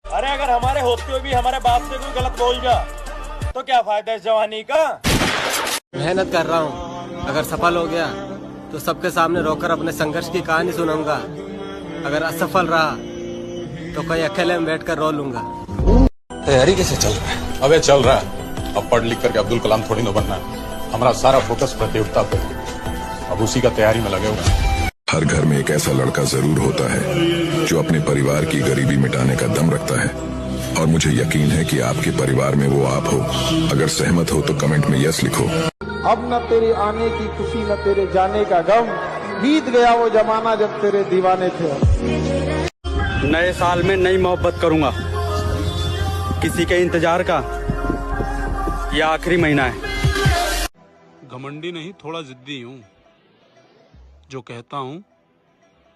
अरे अगर हमारे होते हुए भी हमारे बाप से कोई गलत बोल जा तो क्या फायदा इस जवानी का। मेहनत कर रहा हूँ, अगर सफल हो गया तो सबके सामने रोकर अपने संघर्ष की कहानी सुनाऊंगा। अगर असफल रहा तो कहीं अकेले में बैठकर रो लूंगा। तैयारी कैसे चल रहा है? अबे चल रहा है। अब पढ़ लिख करके अब्दुल कलाम थोड़ी न बनना है। हमारा सारा फोकस प्रतियोगिता पे, अब उसी का तैयारी में लगे हुए हैं। हर घर में एक ऐसा लड़का जरूर होता है जो अपने परिवार की गरीबी मिटाने का दम रखता है, और मुझे यकीन है कि आपके परिवार में वो आप हो। अगर सहमत हो तो कमेंट में यस लिखो। अब न तेरे आने की खुशी न तेरे जाने का गम, बीत गया वो जमाना जब तेरे दीवाने थे। नए साल में नई मोहब्बत करूंगा, किसी के इंतजार का ये आखिरी महीना है। घमंडी नहीं, थोड़ा जिद्दी हूँ। जो कहता हूँ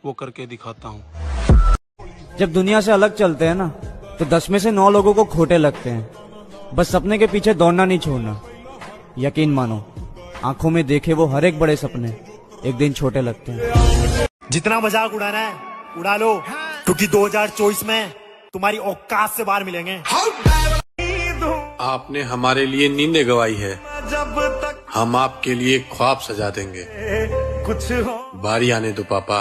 वो करके दिखाता हूँ। जब दुनिया से अलग चलते हैं ना तो 10 में से 9 लोगों को खोटे लगते हैं। बस सपने के पीछे दौड़ना नहीं छोड़ना। यकीन मानो, आंखों में देखे वो हर एक बड़े सपने एक दिन छोटे लगते हैं। जितना मजाक उड़ाना है उड़ा लो, क्योंकि 2024 में तुम्हारी औकात से बाहर मिलेंगे। आपने हमारे लिए नींदें गवाई है, हम आपके लिए ख्वाब सजा देंगे। कुछ बारी आने दो पापा,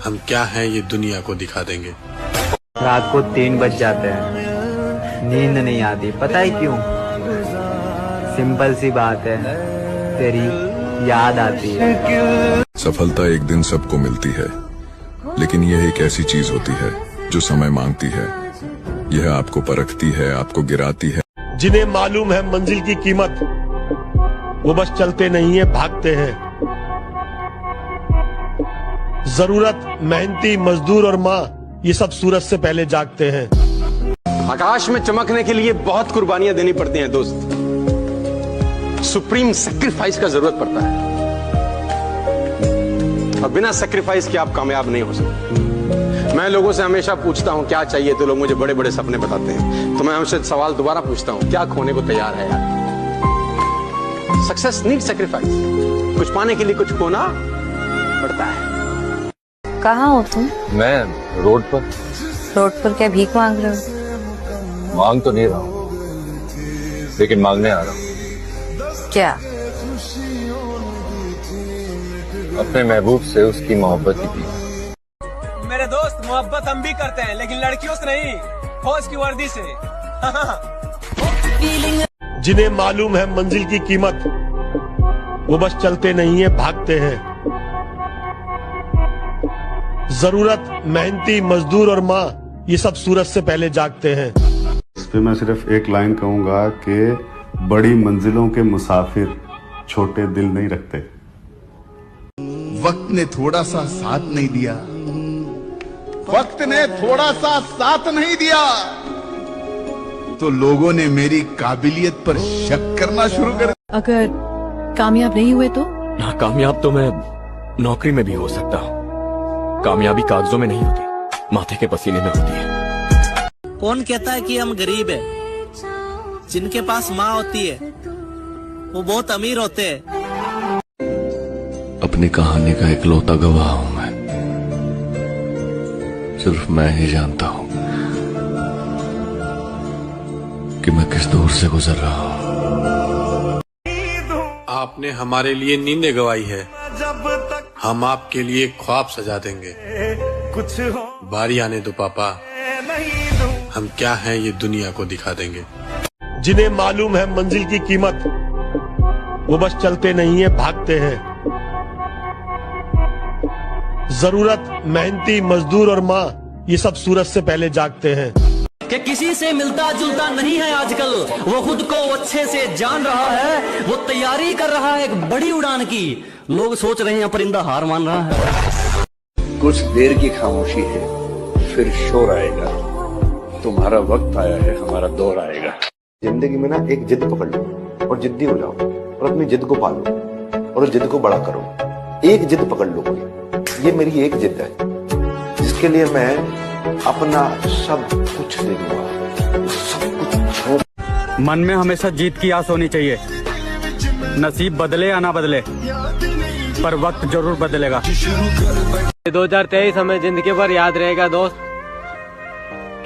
हम क्या हैं ये दुनिया को दिखा देंगे। रात को 3 बज जाते हैं, नींद नहीं आती, पता है क्यों? सिंपल सी बात है, तेरी याद आती है। सफलता एक दिन सबको मिलती है, लेकिन यह एक ऐसी चीज होती है जो समय मांगती है। यह आपको परखती है, आपको गिराती है। जिन्हें मालूम है मंजिल की कीमत, वो बस चलते नहीं है, भागते हैं। जरूरत, मेहनती मजदूर और माँ, ये सब सूरज से पहले जागते हैं। आकाश में चमकने के लिए बहुत कुर्बानियां देनी पड़ती हैं दोस्त। सुप्रीम सेक्रीफाइस का जरूरत पड़ता है, और बिना सेक्रीफाइस के आप कामयाब नहीं हो सकते। मैं लोगों से हमेशा पूछता हूं क्या चाहिए, तो लोग मुझे बड़े बड़े सपने बताते हैं। तो मैं उनसे सवाल दोबारा पूछता हूं, क्या खोने को तैयार है यार? Success need sacrifice. कुछ पाने के लिए कुछ खोना पड़ता है। कहाँ हो तुम? मैं रोड पर। रोड पर क्या भीख मांग रहे हो? मांग तो नहीं रहा हूँ, लेकिन मांगने आ रहा हूँ। क्या? अपने महबूब से उसकी मोहब्बत की थी। मेरे दोस्त, मोहब्बत हम भी करते हैं, लेकिन लड़कियों से नहीं, फौज की वर्दी से। जिन्हें मालूम है मंजिल की कीमत, वो बस चलते नहीं है, भागते हैं। जरूरत, मेहनती मजदूर और माँ, ये सब सूरज से पहले जागते हैं। इस पे मैं सिर्फ एक लाइन कहूंगा कि बड़ी मंजिलों के मुसाफिर छोटे दिल नहीं रखते। वक्त ने थोड़ा सा साथ नहीं दिया, वक्त ने थोड़ा सा साथ नहीं दिया, तो लोगों ने मेरी काबिलियत पर शक करना शुरू कर। अगर कामयाब नहीं हुए तो? नाकामयाब तो मैं नौकरी में भी हो सकता हूँ। कामयाबी कागजों में नहीं होती, माथे के पसीने में होती है। कौन कहता है कि हम गरीब हैं? जिनके पास माँ होती है वो बहुत अमीर होते हैं। अपनी कहानी का इकलौता गवाह हूँ मैं, सिर्फ मैं ही जानता हूँ कि मैं किस दौर से गुजर रहा हूँ। आपने हमारे लिए नींदें गवाई है, हम आपके लिए ख्वाब सजा देंगे। कुछ बारी आने दो पापा, हम क्या हैं ये दुनिया को दिखा देंगे। जिन्हें मालूम है मंजिल की कीमत, वो बस चलते नहीं है, भागते हैं। जरूरत, मेहनती मजदूर और माँ, ये सब सूरज से पहले जागते हैं। कि किसी से मिलता जुलता नहीं है आजकल, वो खुद को अच्छे से जान रहा है, वो तैयारी कर रहा है एक बड़ी उड़ान की। लोग सोच रहे हैं परिंदा हार मान रहा है। कुछ देर की खामोशी है, फिर शोर आएगा। तुम्हारा वक्त आया है, हमारा दौर आएगा। जिंदगी में ना एक जिद पकड़ लो और जिद्दी हो जाओ, और अपनी जिद को पालो और जिद को बड़ा करो। एक जिद पकड़ लो कोई, ये मेरी एक जिद है जिसके लिए मैं अपना सब कुछ दे दूंगा, सब कुछ। मन में हमेशा जीत की आस होनी चाहिए। नसीब बदले या ना बदले, पर वक्त जरूर बदलेगा। 2023 हमें जिंदगी भर याद रहेगा दोस्त,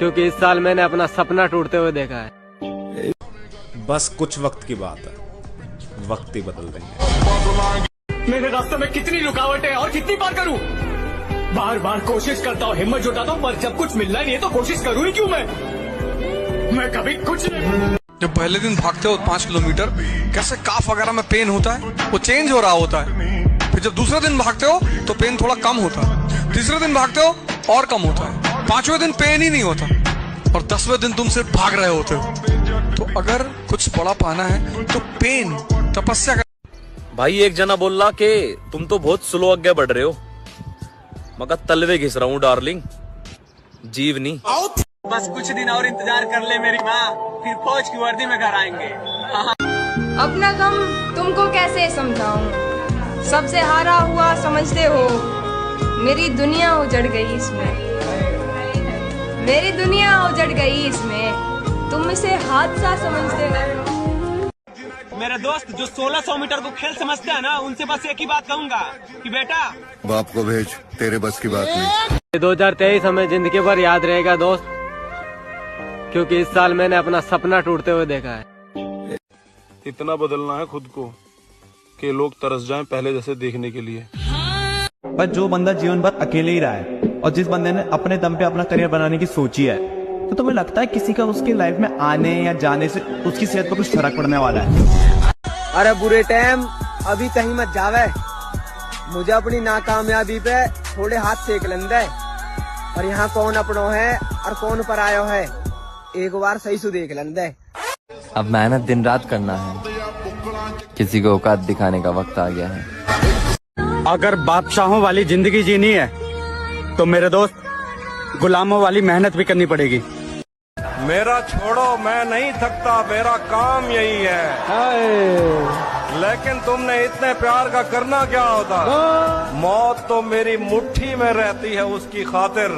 क्योंकि इस साल मैंने अपना सपना टूटते हुए देखा है। बस कुछ वक्त की बात है, वक्त ही बदल देंगे। मेरे रास्ते में कितनी रुकावटें और कितनी बार करूं? बार बार कोशिश करता हूँ, हिम्मत जुटाता हूँ, पर जब कुछ मिलना नहीं है तो कोशिश करूँ ही क्यों मैं कभी कुछ नहीं। जब पहले दिन भागते हो 5 किलोमीटर, कैसे काफ वगैरह में पेन होता है वो चेंज हो रहा होता है। फिर जब दूसरे दिन भागते हो तो पेन थोड़ा कम होता है, तीसरे दिन भागते हो और कम होता है, 5वें दिन पेन ही नहीं होता और 10वें दिन तुम सिर्फ भाग रहे होते हो। तो अगर कुछ बड़ा पाना है तो पेन तपस्या कर। भाई एक जना बोल रहा कि तुम तो बहुत स्लो आगे बढ़ रहे हो, मगर तलवे घिस रहा हूँ डार्लिंग, जीवनी। बस कुछ दिन और इंतजार कर ले मेरी माँ, फिर फौज की वर्दी में घर आएंगे। अपना गम तुमको कैसे समझाऊं, सबसे हारा हुआ समझते हो, मेरी दुनिया उजड़ गई इसमें, मेरी दुनिया उजड़ गई इसमें, तुम इसे हादसा समझते हो। मेरे दोस्त जो 1600 मीटर को खेल समझते हैं ना, उनसे बस एक ही बात कहूंगा कि बेटा बाप को भेज, तेरे बस की बात नहीं। 2023 हमें जिंदगी भर याद रहेगा दोस्त, क्योंकि इस साल मैंने अपना सपना टूटते हुए देखा है। इतना बदलना है खुद को कि लोग तरस जाएं पहले जैसे देखने के लिए। पर जो बंदा जीवन भर अकेले ही रहा है और जिस बंदे ने अपने दम पे अपना करियर बनाने की सोची है, तो तुम्हें लगता है किसी का उसकी लाइफ में आने या जाने से उसकी सेहत पर कुछ फर्क पड़ने वाला है? अरे बुरे टाइम अभी कहीं मत जावे, मुझे अपनी नाकामयाबी पे थोड़े हाथ सेक लेंदे, और यहाँ कौन अपनों है और कौन परायो है एक बार सही से देख लेंदे। अब मेहनत दिन रात करना है, किसी को औकात दिखाने का वक्त आ गया है। अगर बादशाहों वाली जिंदगी जीनी है तो मेरे दोस्त गुलामों वाली मेहनत भी करनी पड़ेगी। मेरा छोड़ो, मैं नहीं थकता, मेरा काम यही है। लेकिन तुमने इतने प्यार का करना क्या होता? मौत तो मेरी मुट्ठी में रहती है उसकी खातिर,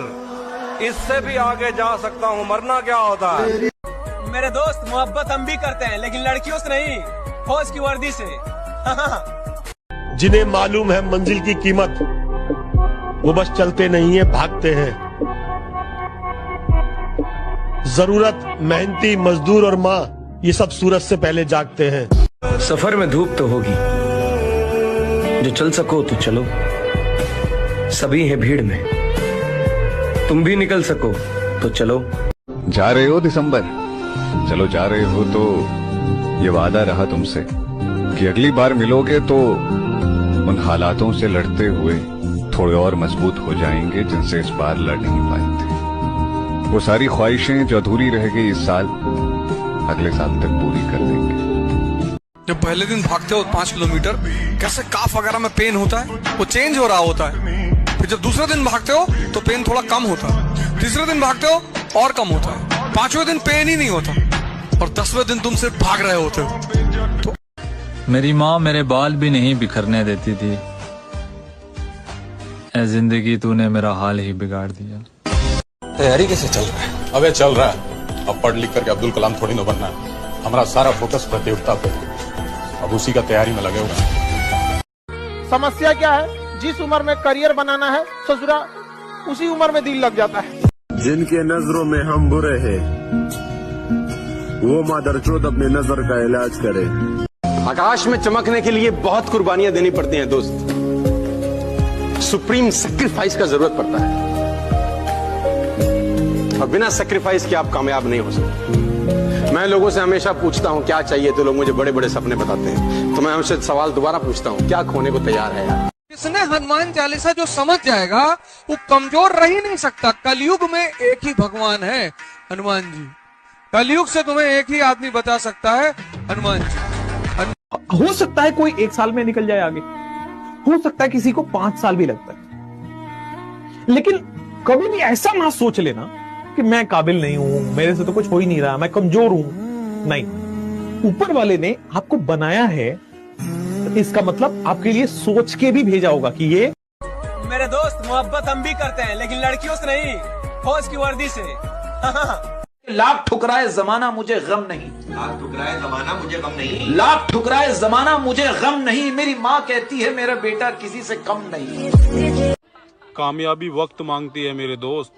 इससे भी आगे जा सकता हूँ, मरना क्या होता है? मेरे दोस्त मोहब्बत हम भी करते हैं, लेकिन लड़कियों से नहीं, फौज की वर्दी से। जिन्हें मालूम है मंजिल की कीमत, वो बस चलते नहीं है, भागते हैं। जरूरत मेहनती मजदूर और माँ, ये सब सूरज से पहले जागते हैं। सफर में धूप तो होगी, जो चल सको तो चलो, सभी है भीड़ में, तुम भी निकल सको तो चलो। जा रहे हो दिसंबर, चलो जा रहे हो तो ये वादा रहा तुमसे कि अगली बार मिलोगे तो उन हालातों से लड़ते हुए थोड़े और मजबूत हो जाएंगे जिनसे इस बार लड़ नहीं पाए थे। वो सारी ख्वाहिशें जो अधूरी रह गई इस साल, अगले साल तक पूरी कर देंगे। जब पहले दिन भागते हो 5 किलोमीटर, कैसे काफ वगैरह में पेन होता है वो चेंज हो रहा होता है। फिर जब दूसरे दिन भागते हो तो पेन थोड़ा कम होता है, तीसरे दिन भागते हो और कम होता है, 5वें दिन पेन ही नहीं होता और 10वें दिन तुम सिर्फ भाग रहे होते हो। तो मेरी माँ मेरे बाल भी नहीं बिखरने देती थी, ऐ जिंदगी तूने मेरा हाल ही बिगाड़ दिया। तैयारी कैसे चल रहा है? अबे चल रहा है, अब पढ़ लिख करके अब्दुल कलाम थोड़ी ना बनना है। हमारा सारा फोकस प्रतियोगिता पे, अब उसी का तैयारी में लगे हुए हैं। समस्या क्या है? जिस उम्र में करियर बनाना है ससुरा, उसी उम्र में दिल लग जाता है। जिनके नजरों में हम बुरे हैं, वो मादरचोद अपने नजर का इलाज करे। आकाश में चमकने के लिए बहुत कुर्बानियां देनी पड़ती हैं दोस्त, सुप्रीम सैक्रिफाइस का जरूरत पड़ता है, और बिना सैक्रिफाइस के आप कामयाब नहीं हो सकते। मैं लोगों से हमेशा पूछता हूं क्या चाहिए, तो लोग मुझे बड़े बड़े सपने बताते हैं। तो मैं हमसे सवाल दोबारा पूछता हूं, क्या खोने को तैयार है यार? जिसने हनुमान चालीसा जो समझ जाएगा वो कमजोर रह ही नहीं सकता। कलयुग में एक ही भगवान है, हनुमान जी। कलयुग से तुम्हें एक ही आदमी बचा सकता है, हनुमान जी। हो सकता है कोई 1 साल में निकल जाए आगे, हो सकता है किसी को 5 साल भी लगता है, लेकिन कभी भी ऐसा ना सोच लेना कि मैं काबिल नहीं हूं, मेरे से तो कुछ हो ही नहीं रहा, मैं कमजोर हूं। नहीं, ऊपर वाले ने आपको बनाया है, इसका मतलब आपके लिए सोच के भी भेजा होगा कि ये। मेरे दोस्त मोहब्बत हम भी करते हैं, लेकिन लड़कियों से नहीं, फौज की वर्दी से। लाख ठुकराए जमाना मुझे गम नहीं, लाख ठुकराए जमाना मुझे गम नहीं, लाख ठुकराए जमाना मुझे गम नहीं, मेरी माँ कहती है मेरा बेटा किसी से कम नहीं। कामयाबी वक्त मांगती है मेरे दोस्त,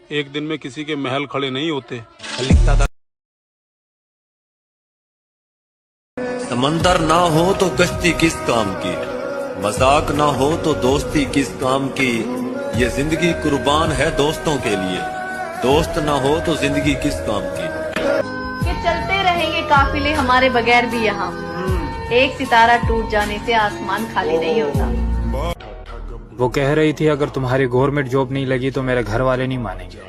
एक दिन में किसी के महल खड़े नहीं होते। समंदर ना हो तो कश्ती किस काम की, मजाक ना हो तो दोस्ती किस काम की। ये जिंदगी कुर्बान है दोस्तों के लिए, दोस्त ना हो तो जिंदगी किस काम की। कि चलते रहेंगे काफिले हमारे बगैर भी यहाँ, एक सितारा टूट जाने से आसमान खाली नहीं होता। वो कह रही थी अगर तुम्हारी गवर्नमेंट जॉब नहीं लगी तो मेरे घर वाले नहीं मानेंगे।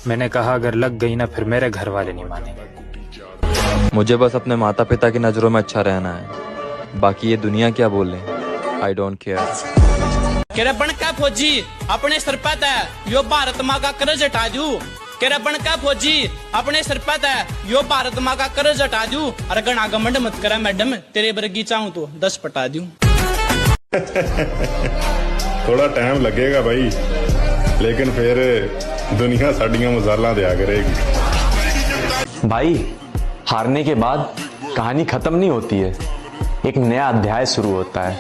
मैंने कहा अगर लग गई ना फिर मेरे घर वाले नहीं मानेंगे। मुझे बस अपने माता पिता की नजरों में अच्छा रहना है, बाकी ये दुनिया क्या बोले आई डोंट केयर। केरा बनका फौजी अपने सर पर है यो भारत माँ का कर्ज हटा दू। केरा बनका फौजी अपने सर पर है यो भारत माँ का कर्ज हटा दू। अरे गणा घमंड मत करा मैडम, तेरे बरगी चाहूँ तो 10 पटा दूं। थोड़ा टाइम लगेगा भाई, लेकिन फिर दुनिया साड़ियां मसाला दिया करेगी। भाई हारने के बाद कहानी खत्म नहीं होती है, एक नया अध्याय शुरू होता है।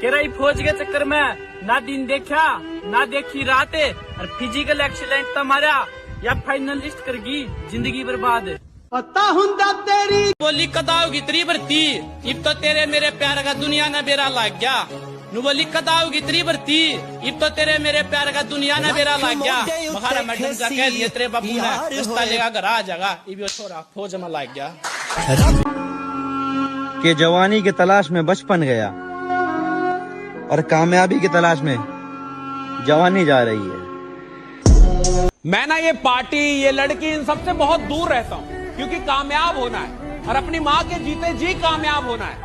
केराई फौज के चक्कर में ना दिन देखा ना देखी रात, और फिजिकल एक्सीलेंट तुम्हारा या फाइनलिस्ट करगी जिंदगी बर्बाद। पता हुंदा तेरी बोली कदाओगी त्री भरती, इब तो तेरे मेरे प्यार का दुनिया ना बेरा लग गया। नु बोली कदाओगी त्री भरती, इब तो तेरे मेरे प्यार का दुनिया ना बेरा लग गया। मखारा मैडम जा कह दिए तेरे बाबू ने रिश्ता लेगा घर आ जाएगा, इब छोरा फौज में लग गया। के जवानी की तलाश में बचपन गया और कामयाबी की तलाश में जवानी जा रही है। मैं ना ये पार्टी ये लड़की इन सबसे बहुत दूर रहता हूँ, क्योंकि कामयाब होना है और अपनी माँ के जीते जी कामयाब होना है।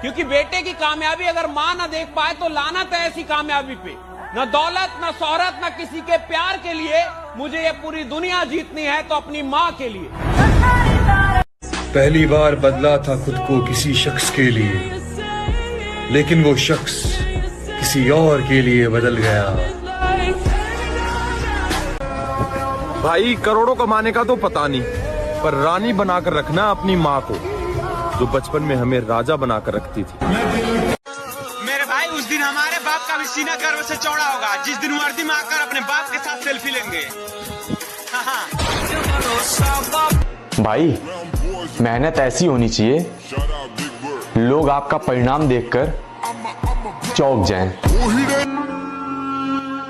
क्योंकि बेटे की कामयाबी अगर माँ ना देख पाए तो लानत है ऐसी कामयाबी पे। न दौलत न शोहरत न किसी के प्यार के लिए, मुझे ये पूरी दुनिया जीतनी है तो अपनी माँ के लिए। पहली बार बदला था खुद को किसी शख्स के लिए, लेकिन वो शख्स किसी और के लिए बदल गया। भाई करोड़ों कमाने का तो पता नहीं, पर रानी बनाकर रखना अपनी माँ को, जो बचपन में हमें राजा बनाकर रखती थी। मेरे भाई उस दिन हमारे बाप का भी सीना गर्व से चौड़ा होगा, जिस दिन वर्दी में आकर अपने बाप के साथ सेल्फी लेंगे। भाई मेहनत ऐसी होनी चाहिए लोग आपका परिणाम देखकर चौंक जाएं।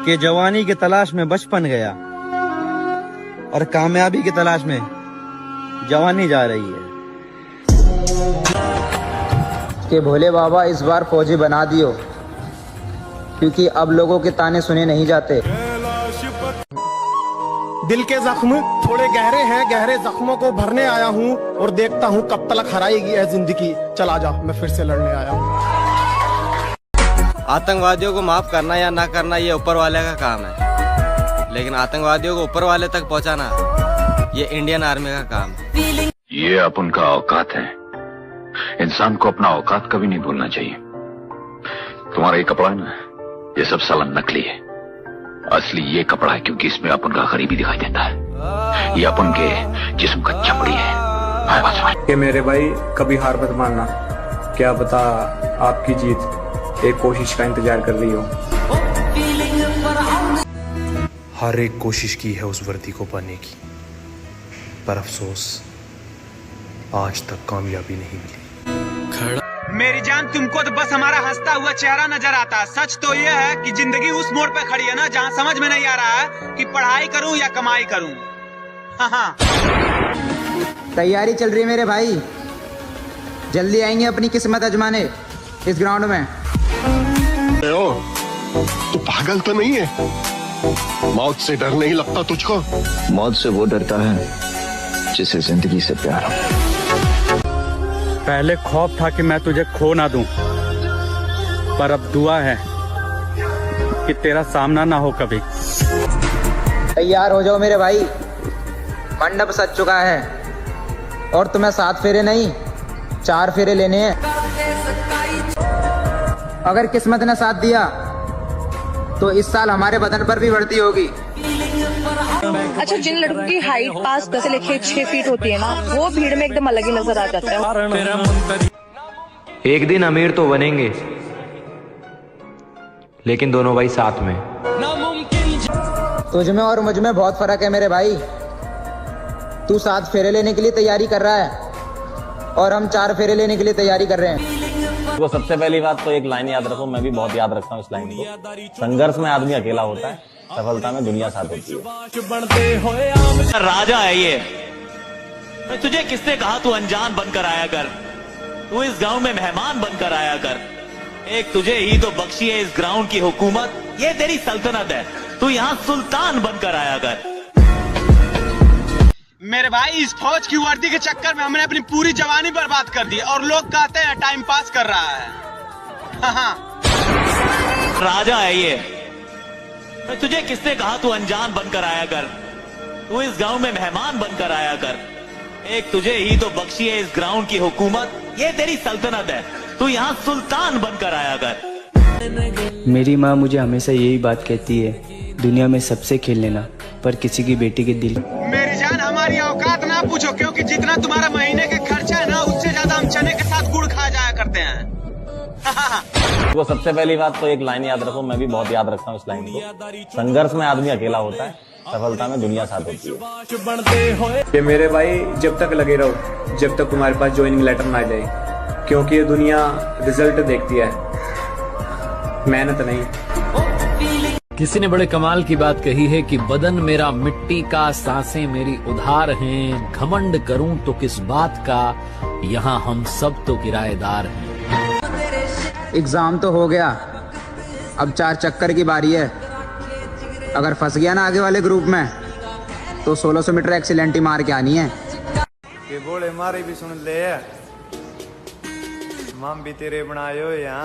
के जवानी की तलाश में बचपन गया और कामयाबी की तलाश में जवानी जा रही है। कि भोले बाबा इस बार फौजी बना दियो, क्योंकि अब लोगों के ताने सुने नहीं जाते। दिल के जख्म थोड़े गहरे हैं, गहरे जख्मों को भरने आया हूँ और देखता हूँ कब तक हराएगी है जिंदगी। चला जा, मैं फिर से लड़ने आया हूँ। आतंकवादियों को माफ करना या ना करना ये ऊपर वाले का काम है, लेकिन आतंकवादियों को ऊपर वाले तक पहुंचाना ये इंडियन आर्मी का काम है। ये अपन का औकात है, इंसान को अपना औकात कभी नहीं भूलना चाहिए। तुम्हारा ये कपड़ा है ना, ये सब साला नकली है, असली ये कपड़ा है क्योंकि इसमें अपन का गरीबी दिखाई देता है। ये अपन के जिस्म का चमड़ी है। कि मेरे भाई कभी हार मत मानना, क्या पता आपकी जीत एक कोशिश का इंतजार कर रही हो। हर एक कोशिश की है उस वर्दी को पाने की, पर अफसोस आज तक कामयाबी नहीं मिली। मेरी जान तुमको तो बस हमारा हंसता हुआ चेहरा नजर आता है। सच तो यह है कि जिंदगी उस मोड़ पे खड़ी है ना जहाँ समझ में नहीं आ रहा है कि पढ़ाई करूं या कमाई करूं। हाँ। तैयारी चल रही है मेरे भाई, जल्दी आएंगे अपनी किस्मत आजमाने इस ग्राउंड में। तू पागल तो नहीं है? मौत से डर नहीं लगता तुझको? मौत से वो डरता है जिसे जिंदगी से प्यार हो। पहले खौफ था कि मैं तुझे खो ना दूं, पर अब दुआ है कि तेरा सामना ना हो कभी। तैयार हो जाओ मेरे भाई, मंडप सज चुका है और तुम्हें 7 फेरे नहीं 4 फेरे लेने हैं। अगर किस्मत ने साथ दिया तो इस साल हमारे बदन पर भी बढ़ती होगी। अच्छा, जिन लड़कों की हाइट 5 से लेकर 6 फीट होती है ना, वो भीड़ में एकदम अलग ही नजर आ जाता है। एक दिन अमीर तो बनेंगे, लेकिन दोनों भाई साथ में। तुझ में और मुझ में बहुत फर्क है मेरे भाई। तू 7 फेरे लेने के लिए तैयारी कर रहा है और हम 4 फेरे लेने के लिए तैयारी कर रहे हैं। वो सबसे पहली बात तो एक लाइन याद रखो, मैं भी बहुत याद रखता हूँ इस लाइन को, संघर्ष में आदमी अकेला होता है, सफलता में दुनिया साथ होती है। राजा है ये, तुझे किसने कहा तू अनजान बनकर आया कर, तू इस गांव में मेहमान बनकर आया कर। एक तुझे ही तो बख्शी है इस ग्राउंड की हुकूमत, ये तेरी सल्तनत है, तू यहाँ सुल्तान बनकर आया कर। मेरे भाई इस फौज की वर्दी के चक्कर में हमने अपनी पूरी जवानी बर्बाद कर दी और लोग कहते हैं टाइम पास कर रहा है। हाँ। राजा है ये, तुझे किसने कहा तू अनजान बनकर आया कर, तू इस गांव में मेहमान बनकर आया कर। एक तुझे ही तो बख्शी है इस ग्राउंड की हुकूमत, ये तेरी सल्तनत है, तू यहाँ सुल्तान बनकर आया कर। मेरी माँ मुझे हमेशा यही बात कहती है, दुनिया में सबसे खेल लेना पर किसी की बेटी के दिल। मेरी जान हमारी औकात ना पूछो, क्योंकि जितना तुम्हारा महीने के खर्चा है ना, उससे ज्यादा हम चने के साथ गुड़ खा जाया करते हैं। वो सबसे पहली बात तो एक लाइन याद रखो, मैं भी बहुत याद रखता हूँ इस लाइन को, संघर्ष में आदमी अकेला होता है, सफलता में दुनिया साथ होती है। ये मेरे भाई जब तक लगे रहो, जब तक तुम्हारे पास ज्वाइनिंग लेटर ना आ जाए, क्योंकि ये दुनिया रिजल्ट देखती है, मेहनत नहीं। किसी ने बड़े कमाल की बात कही है कि बदन मेरा मिट्टी का, सांसें मेरी उधार हैं, घमंड करूं तो किस बात का, यहाँ हम सब तो किराएदार हैं। एग्जाम तो हो गया, अब 4 चक्कर की बारी है। अगर फंस गया ना आगे वाले ग्रुप में तो 1600 मीटर एक्सीलेंट मार के आनी है। ये बोले मारे भी सुन ले, माम भी तेरे बनायो यहाँ।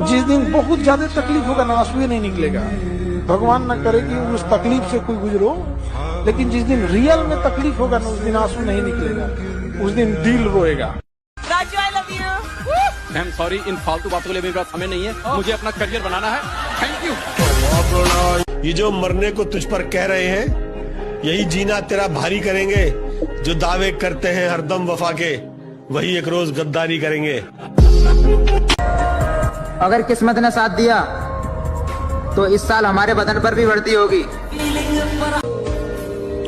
जिस दिन बहुत ज्यादा तकलीफ होगा ना, आंसू नहीं निकलेगा। भगवान ना करे कि उस तकलीफ से कोई गुजरो, लेकिन जिस दिन रियल में तकलीफ होगा ना, उस दिन आंसू नहीं निकलेगा, उस दिन दिल रोएगा। Raju I love you. Ma'am sorry, इन फालतू बातों के लिए मेरे पास समय नहीं है, मुझे अपना करियर बनाना है। Thank you. ये जो मरने को तुझ पर कह रहे हैं, यही जीना तेरा भारी करेंगे। जो दावे करते हैं हरदम वफा के, वही एक रोज गद्दारी करेंगे। अगर किस्मत ने साथ दिया तो इस साल हमारे बदन पर भी भर्ती होगी।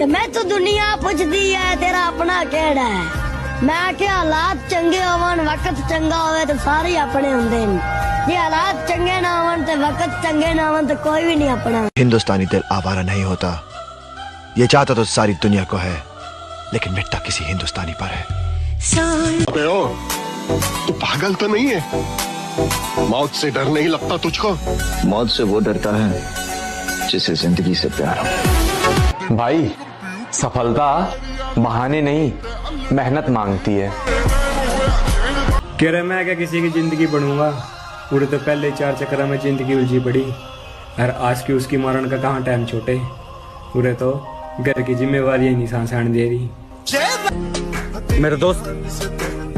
मैं तो दुनिया पुछदी है तेरा अपना केड़ा है, मैं क्या हालात चंगे होवन वक्त चंगा होवे तो सारे अपने होंदे ने, जे हालात चंगे ना होवन ते वक्त चंगे ना होवन तो कोई भी नहीं अपना। हिंदुस्तानी दिल आवारा नहीं होता, ये चाहता तो सारी दुनिया को है, लेकिन मिटता किसी हिंदुस्तानी पर है। अबे ओ, तू पागल तो नहीं है? मौत से डर नहीं लगता तुझको? मौत से वो डरता है जिसे जिंदगी से प्यार हो। भाई सफलता बहाने नहीं, मेहनत मांगती है। कह रहे मैं क्या किसी की जिंदगी बनूंगा, पूरे तो पहले 4 चक्कर में जिंदगी उलझी पड़ी, और आज की उसकी मरण का कहाँ टाइम छोटे, पूरे तो घर की जिम्मेवारी नहीं सांस आने दे रही। मेरे दोस्त